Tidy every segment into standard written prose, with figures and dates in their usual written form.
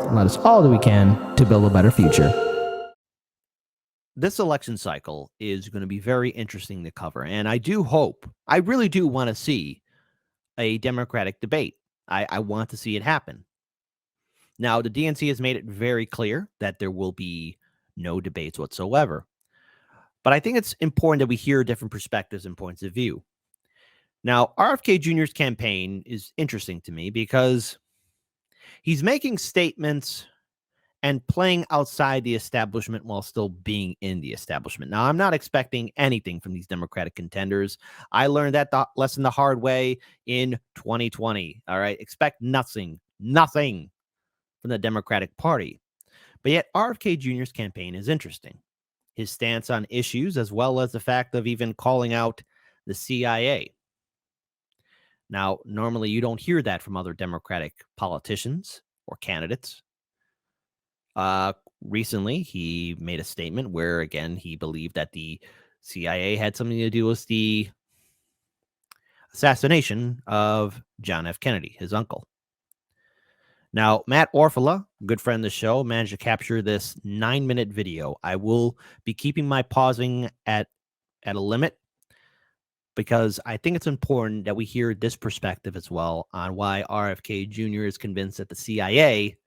and let us all do we can to build a better future. This election cycle is going to be very interesting to cover, and I really do want to see a Democratic debate. I want to see it happen. Now, the DNC has made it very clear that there will be no debates whatsoever. But I think it's important that we hear different perspectives and points of view. Now, RFK Jr.'s campaign is interesting to me because he's making statements and playing outside the establishment while still being in the establishment. Now, I'm not expecting anything from these Democratic contenders. I learned that lesson the hard way in 2020. All right. Expect nothing from the Democratic Party. But yet, RFK Jr.'s campaign is interesting. His stance on issues, as well as the fact of even calling out the CIA. Now, normally you don't hear that from other Democratic politicians or candidates. Recently, he made a statement where, again, he believed that the CIA had something to do with the assassination of John F. Kennedy, his uncle. Now, Matt Orfala, good friend of the show, managed to capture this 9-minute video. I will be keeping my pausing at a limit because I think it's important that we hear this perspective as well on why RFK Jr. is convinced that the CIA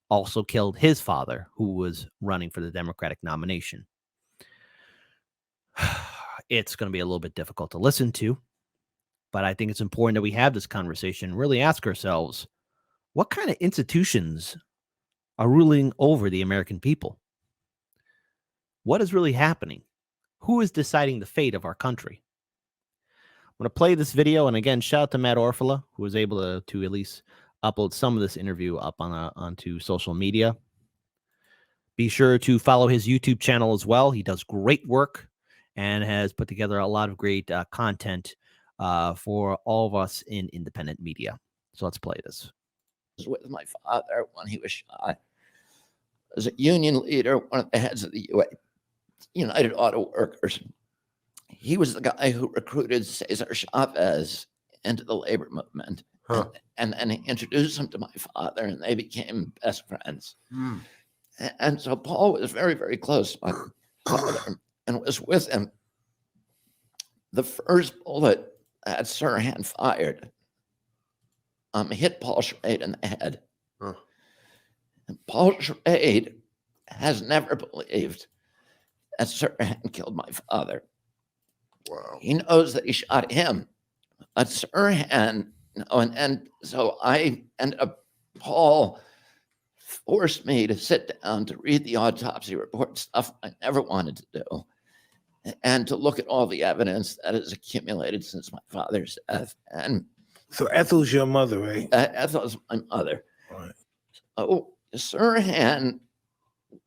also killed his father, who was running for the Democratic nomination. It's going to be a little bit difficult to listen to, but I think it's important that we have this conversation and really ask ourselves, what kind of institutions are ruling over the American people? What is really happening? Who is deciding the fate of our country? I'm going to play this video, and again, shout out to Matt Orfala, who was able to at least upload some of this interview up onto social media. Be sure to follow his YouTube channel as well. He does great work and has put together a lot of great content for all of us in independent media. So let's play this. With my father when he was shot as a union leader, one of the heads of the United Auto Workers. He was the guy who recruited Cesar Chavez into the labor movement. And then he introduced him to my father, and they became best friends. And so Paul was very, very close to my father and was with him. The first bullet that Sirhan fired hit Paul Schrade in the head. And Paul Schrade has never believed that Sirhan killed my father. Wow. He knows that he shot him. But Sirhan, and so I ended up, Paul forced me to sit down to read the autopsy report, stuff I never wanted to do, and to look at all the evidence that has accumulated since my father's death. And so Ethel's your mother, right? Ethel's my mother. Right. So Sirhan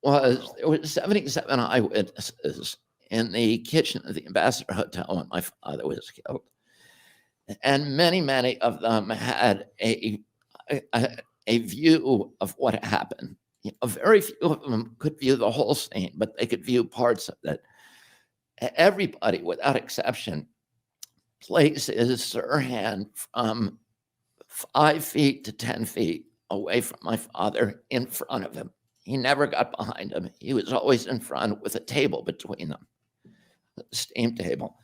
there was 77 eyewitnesses in the kitchen of the Ambassador Hotel when my father was killed. And many, many of them had a view of what happened. Very few of them could view the whole scene, but they could view parts of it. Everybody, without exception, places Sirhan from 5 feet to 10 feet away from my father in front of him. He never got behind him. He was always in front with a table between them, a steam table.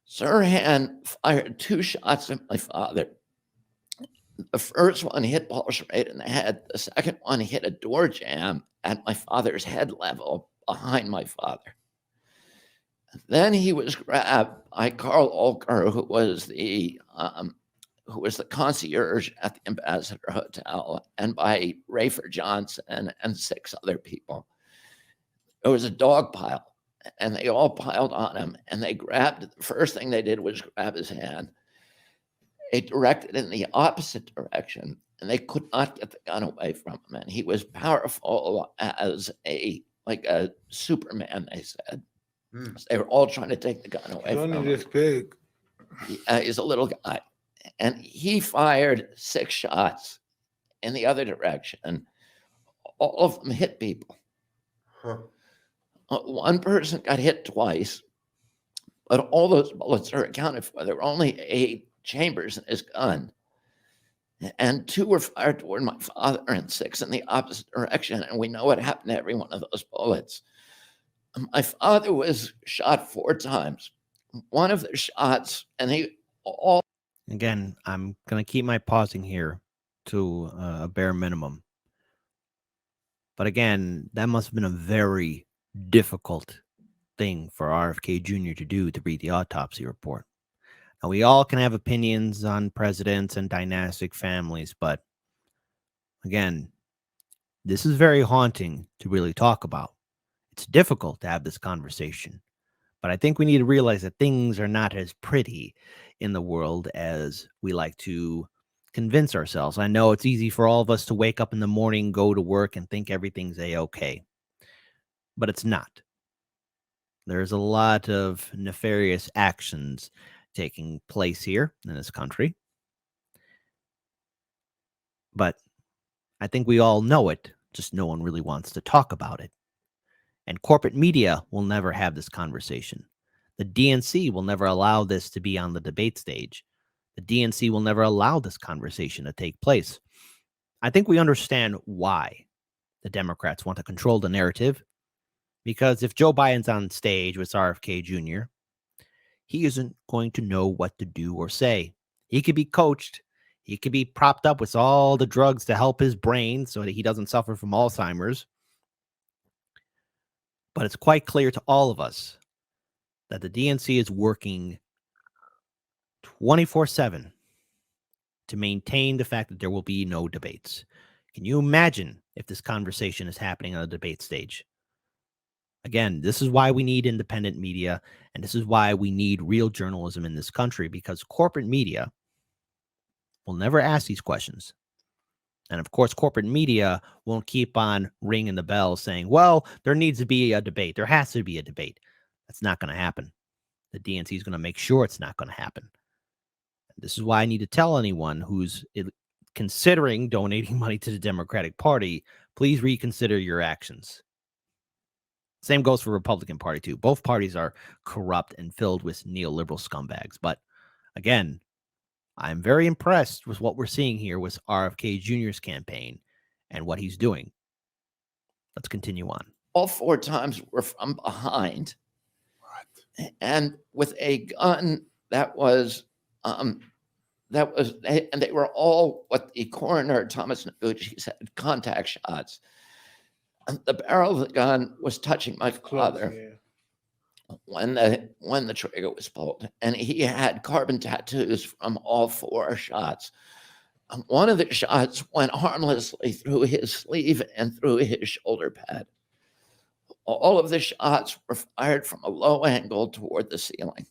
Sirhan fired 2 shots at my father. The first one hit Paul Schrade in the head. The second one hit a door jamb at my father's head level behind my father. Then he was grabbed by Carl Olker, who was the concierge at the Ambassador Hotel, and by Rafer Johnson and 6 other people. There was a dog pile, and they all piled on him, and they grabbed, the first thing they did was grab his hand. They directed in the opposite direction, and they could not get the gun away from him. And he was powerful as a Superman, they said. So they were all trying to take the gun away from him. He's only this big. He's a little guy. And he fired 6 shots in the other direction. All of them hit people. One person got hit twice, but all those bullets are accounted for. There were only 8 chambers in his gun. and 2 were fired toward my father and 6 in the opposite direction. And we know what happened to every one of those bullets. My father was shot 4 times. One of the shots, and they all. Again, I'm going to keep my pausing here to a bare minimum. But again, that must have been a very difficult thing for RFK Jr. to do, to read the autopsy report. Now, we all can have opinions on presidents and dynastic families, but again, this is very haunting to really talk about. It's difficult to have this conversation, but I think we need to realize that things are not as pretty in the world as we like to convince ourselves. I know it's easy for all of us to wake up in the morning, go to work, and think everything's a-okay, but it's not. There's a lot of nefarious actions taking place here in this country. But I think we all know it, just no one really wants to talk about it. And corporate media will never have this conversation. The DNC will never allow this to be on the debate stage. The DNC will never allow this conversation to take place. I think we understand why the Democrats want to control the narrative. Because if Joe Biden's on stage with RFK Jr., he isn't going to know what to do or say. He could be coached. He could be propped up with all the drugs to help his brain so that he doesn't suffer from Alzheimer's. But it's quite clear to all of us that the DNC is working 24/7 to maintain the fact that there will be no debates. Can you imagine if this conversation is happening on a debate stage? Again, this is why we need independent media, and this is why we need real journalism in this country, because corporate media will never ask these questions. And of course, corporate media won't keep on ringing the bell saying, well, there needs to be a debate. There has to be a debate. That's not going to happen. The DNC is going to make sure it's not going to happen. This is why I need to tell anyone who's considering donating money to the Democratic Party, please reconsider your actions. Same goes for Republican Party, too. Both parties are corrupt and filled with neoliberal scumbags. But again, I'm very impressed with what we're seeing here with RFK Jr.'s campaign and what he's doing. Let's continue on. All 4 times were from behind. And with a gun that was, and they were all what the coroner, Thomas Noguchi, said, contact shots. And the barrel of the gun was touching my father when the trigger was pulled. And he had carbon tattoos from all 4 shots. One of the shots went harmlessly through his sleeve and through his shoulder pad. All of the shots were fired from a low angle toward the ceiling.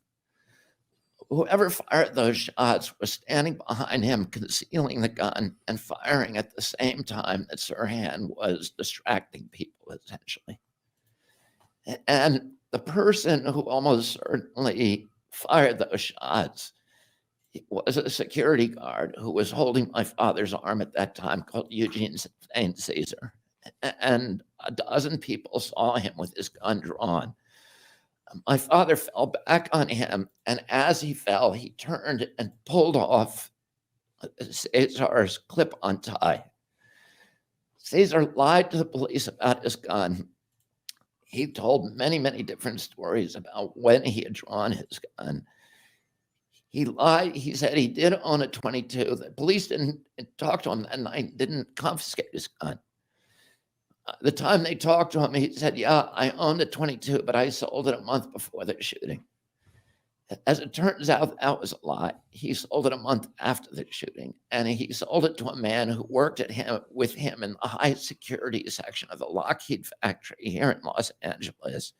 Whoever fired those shots was standing behind him, concealing the gun and firing at the same time that Sirhan was distracting people, essentially. And the person who almost certainly fired those shots was a security guard who was holding my father's arm at that time, called Eugene St. Caesar. And a dozen people saw him with his gun drawn. My father fell back on him, and as he fell, he turned and pulled off Caesar's clip-on tie. Caesar lied to the police about his gun. He told many, many different stories about when he had drawn his gun. He lied. He said he did own a .22. The police didn't talk to him that night, didn't confiscate his gun. The time they talked to him, he said, yeah, I owned a .22, but I sold it a month before the shooting. As it turns out, that was a lie. He sold it a month after the shooting, and he sold it to a man who worked with him in the high security section of the Lockheed factory here in Los Angeles,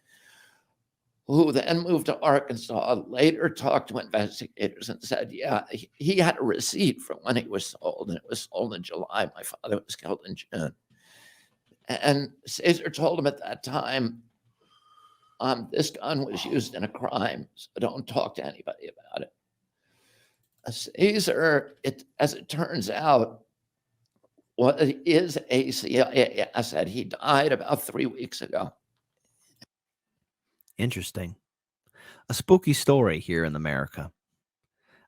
who then moved to Arkansas, later talked to investigators and said, yeah, he had a receipt for when it was sold, and it was sold in July. My father was killed in June. And Caesar told him at that time, this gun was used in a crime, so don't talk to anybody about it. Caesar, as it turns out, is a CIA asset. He died about 3 weeks ago. Interesting. A spooky story here in America.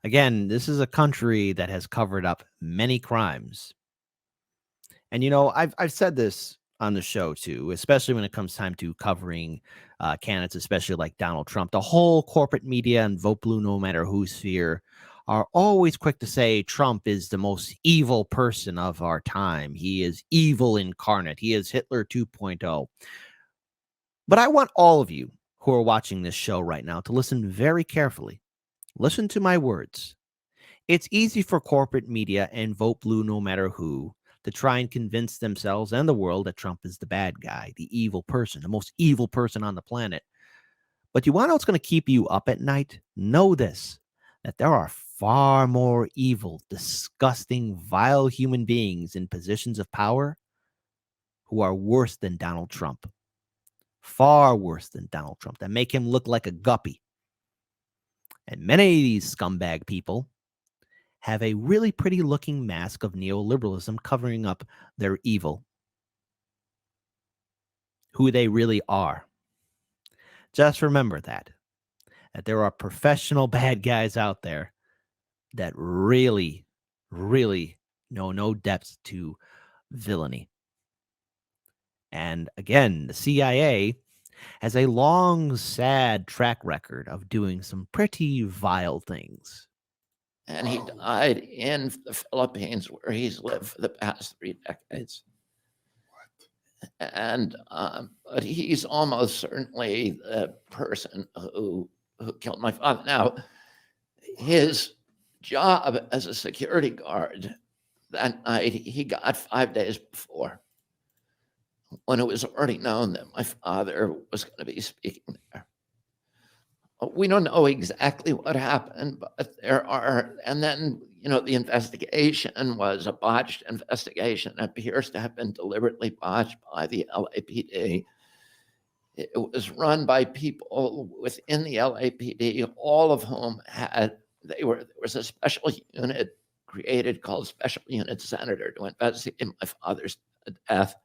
Again, this is a country that has covered up many crimes. And I've said this on the show too, especially when it comes time to covering candidates, especially like Donald Trump. The whole corporate media and vote blue, no matter who sphere, are always quick to say Trump is the most evil person of our time. He is evil incarnate. He is Hitler 2.0. But I want all of you who are watching this show right now to listen very carefully. Listen to my words. It's easy for corporate media and vote blue, no matter who, to try and convince themselves and the world that Trump is the bad guy, the evil person, the most evil person on the planet. But you want to know what's going to keep you up at night? Know this, that there are far more evil, disgusting, vile human beings in positions of power who are worse than Donald Trump. Far worse than Donald Trump, that make him look like a guppy. And many of these scumbag people have a really pretty looking mask of neoliberalism covering up their evil, who they really are. Just remember that there are professional bad guys out there that really, really know no depth to villainy. And again, the CIA has a long, sad track record of doing some pretty vile things. And he died in the Philippines, where he's lived for the past 3 decades. And but he's almost certainly the person who killed my father. Now, his job as a security guard that night, he got 5 days before, when it was already known that my father was going to be speaking there. We don't know exactly what happened, but there are, and then, the investigation was a botched investigation. It appears to have been deliberately botched by the LAPD. It was run by people within the LAPD, all of whom there was a special unit created called Special Unit Senator to investigate my father's death.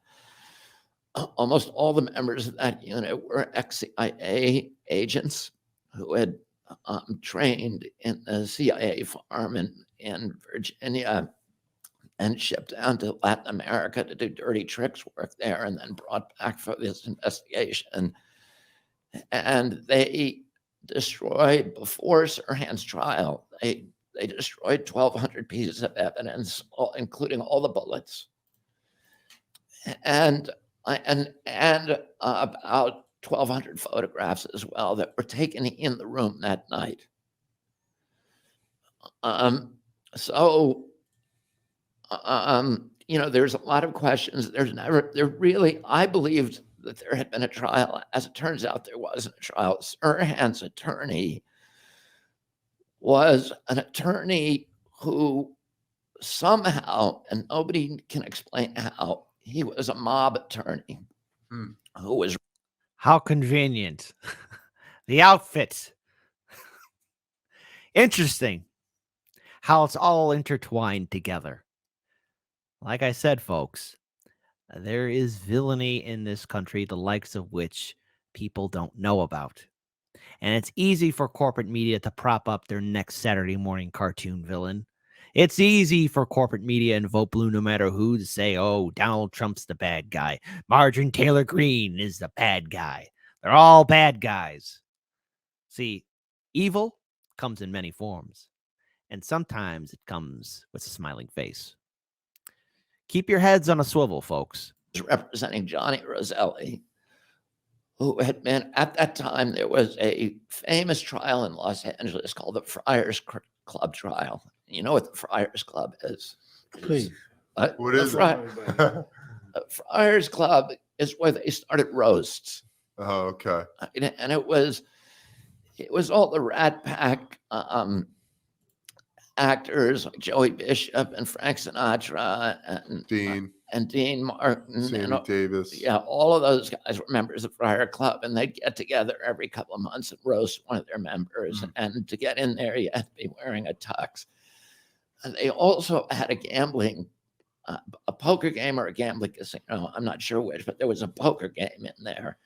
Almost all the members of that unit were ex-CIA agents who had trained in the CIA farm in Virginia and shipped down to Latin America to do dirty tricks work there, and then brought back for this investigation. And they destroyed, before Sirhan's trial, they destroyed 1,200 pieces of evidence, including all the bullets, and about 1,200 photographs as well that were taken in the room that night. There's a lot of questions. I believed that there had been a trial. As it turns out, there wasn't a trial. Sirhan's attorney was an attorney who somehow, and nobody can explain how, he was a mob attorney who was. How convenient. The outfit. Interesting how it's all intertwined together. Like I said, folks, there is villainy in this country, the likes of which people don't know about. And it's easy for corporate media to prop up their next Saturday morning cartoon villain. It's easy for corporate media and vote blue, no matter who, to say, oh, Donald Trump's the bad guy. Marjorie Taylor Greene is the bad guy. They're all bad guys. See, evil comes in many forms, and sometimes it comes with a smiling face. Keep your heads on a swivel, folks. Representing Johnny Roselli, who had been, at that time, there was a famous trial in Los Angeles called the Friars Club trial. You know what the Friars Club is? Please. What is it? The Friars Club is where they started roasts. Oh, okay. And it was all the Rat Pack actors like Joey Bishop and Frank Sinatra and Dean Martin, Sammy Davis. Yeah, all of those guys were members of Friar Club, and they'd get together every couple of months and roast one of their members. And to get in there, you had to be wearing a tux. And they also had a gambling, a poker game or a gambling casino. I'm not sure which, but there was a poker game in there.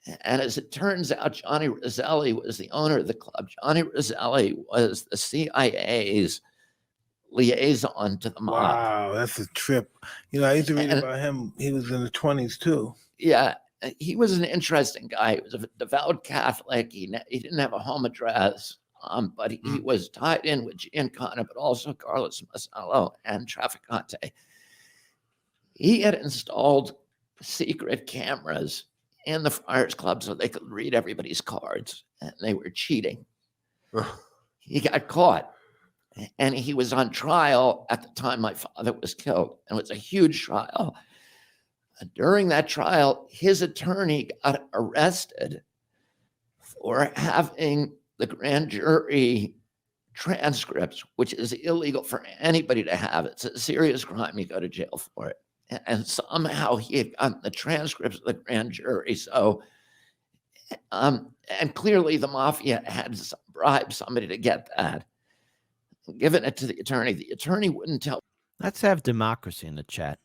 And as it turns out, Johnny Roselli was the owner of the club. Johnny Roselli was the CIA's liaison to the mob. Wow, that's a trip. You know, I used to read And- about him. He was in the 20s too. Yeah, he was an interesting guy. He was a devout Catholic. He didn't have a home address, but he was tied in with Giancana, but also Carlos Masallo and Trafficante. He had installed secret cameras in the Friars Club so they could read everybody's cards, and they were cheating. He got caught, and he was on trial at the time my father was killed, and it was a huge trial. During that trial, his attorney got arrested for having the grand jury transcripts, which is illegal for anybody to have. It's a serious crime. You go to jail for it. And somehow he had gotten the transcripts of the grand jury. So, and clearly the mafia had bribed somebody to get that, given it to the attorney. The attorney wouldn't tell. Let's have democracy in the chat.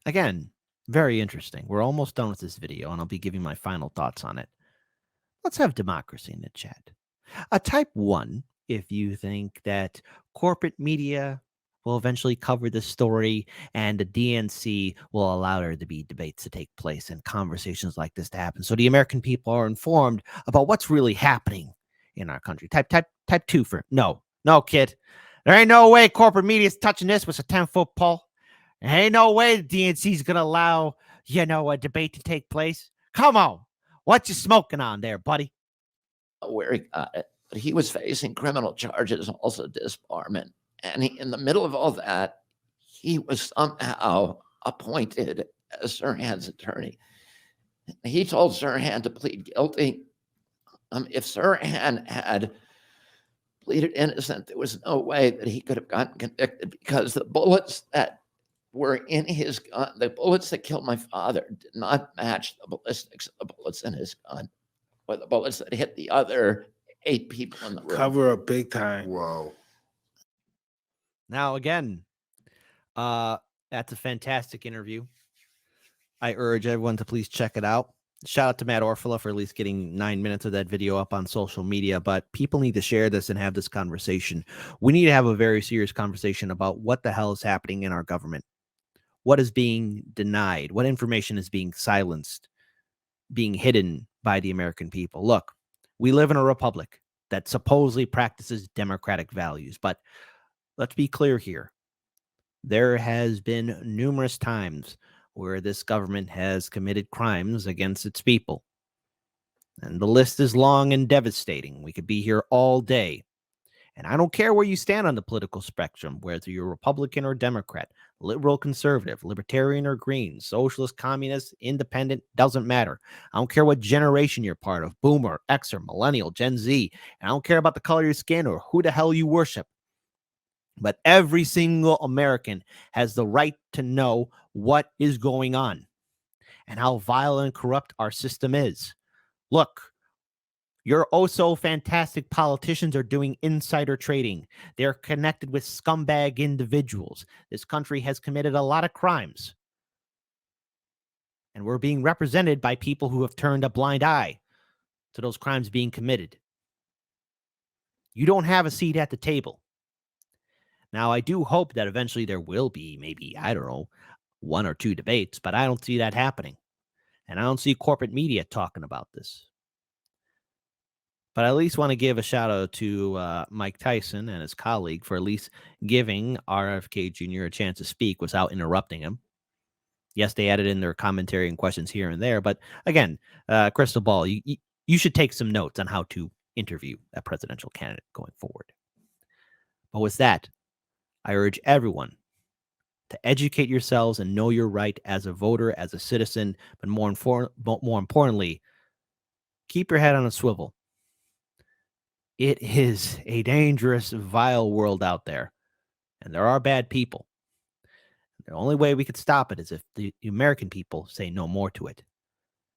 Again, very interesting. We're almost done with this video, and I'll be giving my final thoughts on it. Let's have democracy in the chat. Type 1 if you think that corporate media will eventually cover this story and the DNC will allow there to be debates to take place and conversations like this to happen, so the American people are informed about what's really happening in our country. Type 2 for no, kid. There ain't no way corporate media is touching this with a 10-foot pole. There ain't no way the DNC is going to allow, a debate to take place. Come on. What you smoking on there, buddy? Where he got it, but he was facing criminal charges, also disbarment. And in the middle of all that, he was somehow appointed as Sirhan's attorney. He told Sirhan to plead guilty. If Sirhan had pleaded innocent, there was no way that he could have gotten convicted, because the bullets that were in his gun, the bullets that killed my father, did not match the ballistics of the bullets in his gun, or the bullets that hit the other 8 people in the room. Cover up big time. Wow. Now, again, that's a fantastic interview. I urge everyone to please check it out. Shout out to Matt Orfila for at least getting 9 minutes of that video up on social media, but people need to share this and have this conversation. We need to have a very serious conversation about what the hell is happening in our government. What is being denied? What information is being silenced, being hidden by the American people? Look, we live in a republic that supposedly practices democratic values, but let's be clear here. There has been numerous times where this government has committed crimes against its people. And the list is long and devastating. We could be here all day. And I don't care where you stand on the political spectrum, whether you're Republican or Democrat, liberal, conservative, libertarian or green, socialist, communist, independent, doesn't matter. I don't care what generation you're part of, boomer, Xer, millennial, Gen Z. And I don't care about the color of your skin or who the hell you worship. But every single American has the right to know what is going on and how vile and corrupt our system is. Look, your oh-so fantastic politicians are doing insider trading. They're connected with scumbag individuals. This country has committed a lot of crimes. And we're being represented by people who have turned a blind eye to those crimes being committed. You don't have a seat at the table. Now, I do hope that eventually there will be maybe, I don't know, 1 or 2 debates, but I don't see that happening. And I don't see corporate media talking about this. But I at least want to give a shout out to Mike Tyson and his colleague for at least giving RFK Jr. a chance to speak without interrupting him. Yes, they added in their commentary and questions here and there. But again, Crystal Ball, you should take some notes on how to interview a presidential candidate going forward. But with that, I urge everyone to educate yourselves and know your right as a voter, as a citizen, but more importantly, keep your head on a swivel. It is a dangerous, vile world out there, and there are bad people. The only way we could stop it is if the American people say no more to it.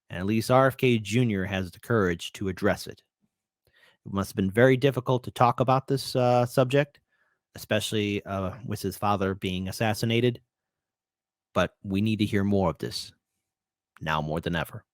And at least RFK Jr. has the courage to address it. It must have been very difficult to talk about this subject, especially with his father being assassinated. But we need to hear more of this now more than ever.